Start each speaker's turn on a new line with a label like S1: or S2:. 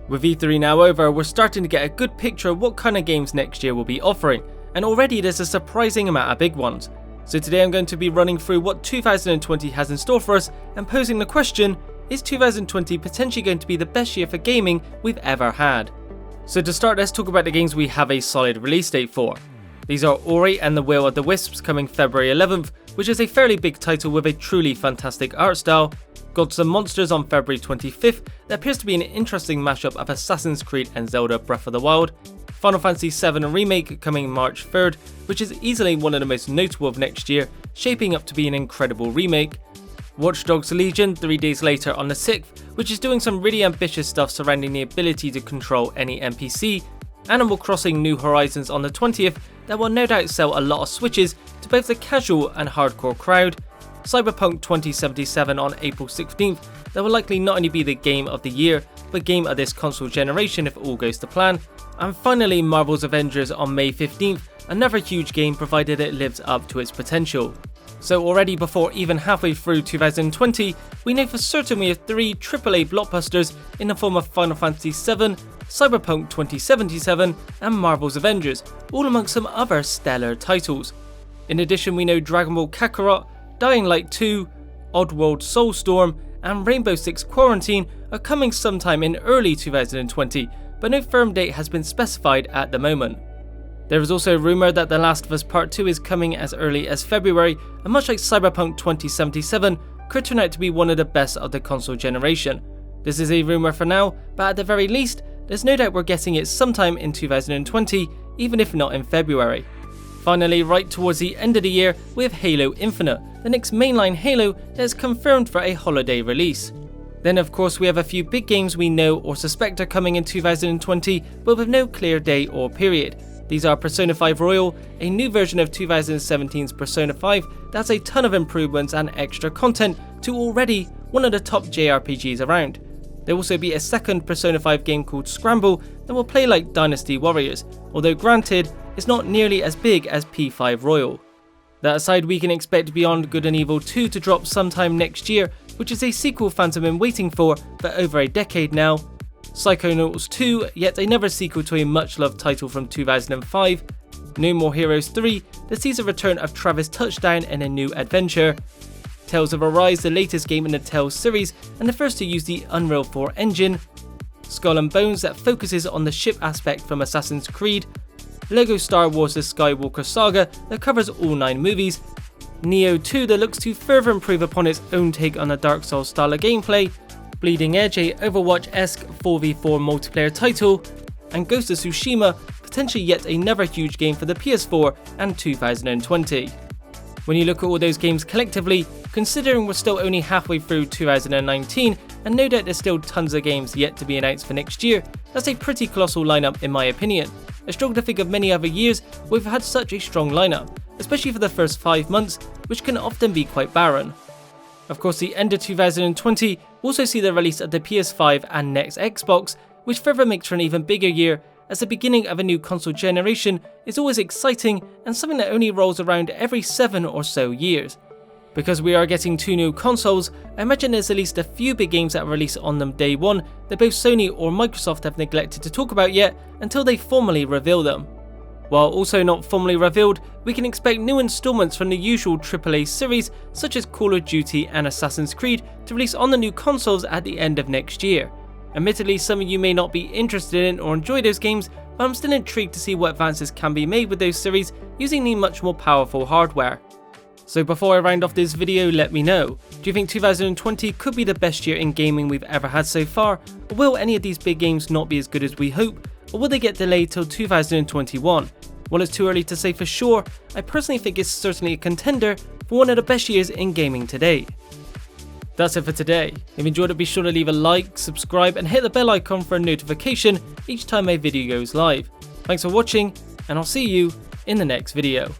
S1: With E3 now over, we're starting to get a good picture of what kind of games next year will be offering, and already there's a surprising amount of big ones. So today I'm going to be running through what 2020 has in store for us and posing the question, is 2020 potentially going to be the best year for gaming we've ever had? So to start, let's talk about the games we have a solid release date for. These are Ori and the Will of the Wisps coming February 11th, which is a fairly big title with a truly fantastic art style. Gods and Monsters on February 25th, that appears to be an interesting mashup of Assassin's Creed and Zelda Breath of the Wild. Final Fantasy VII Remake coming March 3rd, which is easily one of the most notable of next year, shaping up to be an incredible remake. Watch Dogs Legion 3 days later on the 6th, which is doing some really ambitious stuff surrounding the ability to control any NPC. Animal Crossing New Horizons on the 20th, that will no doubt sell a lot of Switches to both the casual and hardcore crowd. Cyberpunk 2077 on April 16th, that will likely not only be the game of the year, but game of this console generation if all goes to plan. And finally Marvel's Avengers on May 15th, another huge game provided it lives up to its potential. So already before even halfway through 2020, we know for certain we have 3 AAA blockbusters in the form of Final Fantasy VII, Cyberpunk 2077 and Marvel's Avengers, all amongst some other stellar titles. In addition, we know Dragon Ball Kakarot, Dying Light 2, Oddworld Soulstorm and Rainbow Six Quarantine are coming sometime in early 2020, but no firm date has been specified at the moment. There is also a rumour that The Last of Us Part 2 is coming as early as February, and much like Cyberpunk 2077, could turn out to be one of the best of the console generation. This is a rumour for now, but at the very least, there's no doubt we're getting it sometime in 2020, even if not in February. Finally, right towards the end of the year, we have Halo Infinite, the next mainline Halo that is confirmed for a holiday release. Then of course we have a few big games we know or suspect are coming in 2020, but with no clear date or period. These are Persona 5 Royal, a new version of 2017's Persona 5 that has a ton of improvements and extra content to already one of the top JRPGs around. There will also be a second Persona 5 game called Scramble that will play like Dynasty Warriors, although granted, it's not nearly as big as P5 Royal. That aside, we can expect Beyond Good and Evil 2 to drop sometime next year, which is a sequel fans have been waiting for over a decade now. Psychonauts 2, yet another sequel to a much loved title from 2005. No More Heroes 3, that sees a return of Travis Touchdown in a new adventure. Tales of Arise, the latest game in the Tales series and the first to use the Unreal 4 engine. Skull and Bones, that focuses on the ship aspect from Assassin's Creed. Lego Star Wars The Skywalker Saga, that covers all 9 movies. Neo 2, that looks to further improve upon its own take on the Dark Souls style of gameplay. Bleeding Edge, a Overwatch-esque 4v4 multiplayer title. And Ghost of Tsushima, potentially yet another huge game for the PS4 and 2020. When you look at all those games collectively, considering we're still only halfway through 2019 and no doubt there's still tons of games yet to be announced for next year, that's a pretty colossal lineup in my opinion. I struggle to think of many other years where we've had such a strong lineup, especially for the first 5 months, which can often be quite barren. Of course, the end of 2020 will also see the release of the PS5 and next Xbox, which further makes for an even bigger year, as the beginning of a new console generation is always exciting and something that only rolls around every 7 or so years. Because we are getting 2 new consoles, I imagine there's at least a few big games that release on them day one that both Sony or Microsoft have neglected to talk about yet until they formally reveal them. While also not formally revealed, we can expect new installments from the usual AAA series such as Call of Duty and Assassin's Creed to release on the new consoles at the end of next year. Admittedly, some of you may not be interested in or enjoy those games, but I'm still intrigued to see what advances can be made with those series using the much more powerful hardware. So before I round off this video, let me know, do you think 2020 could be the best year in gaming we've ever had so far, or will any of these big games not be as good as we hope, or will they get delayed till 2021? While it's too early to say for sure, I personally think it's certainly a contender for one of the best years in gaming today. That's it for today. If you enjoyed it, be sure to leave a like, subscribe and hit the bell icon for a notification each time a video goes live. Thanks for watching, and I'll see you in the next video.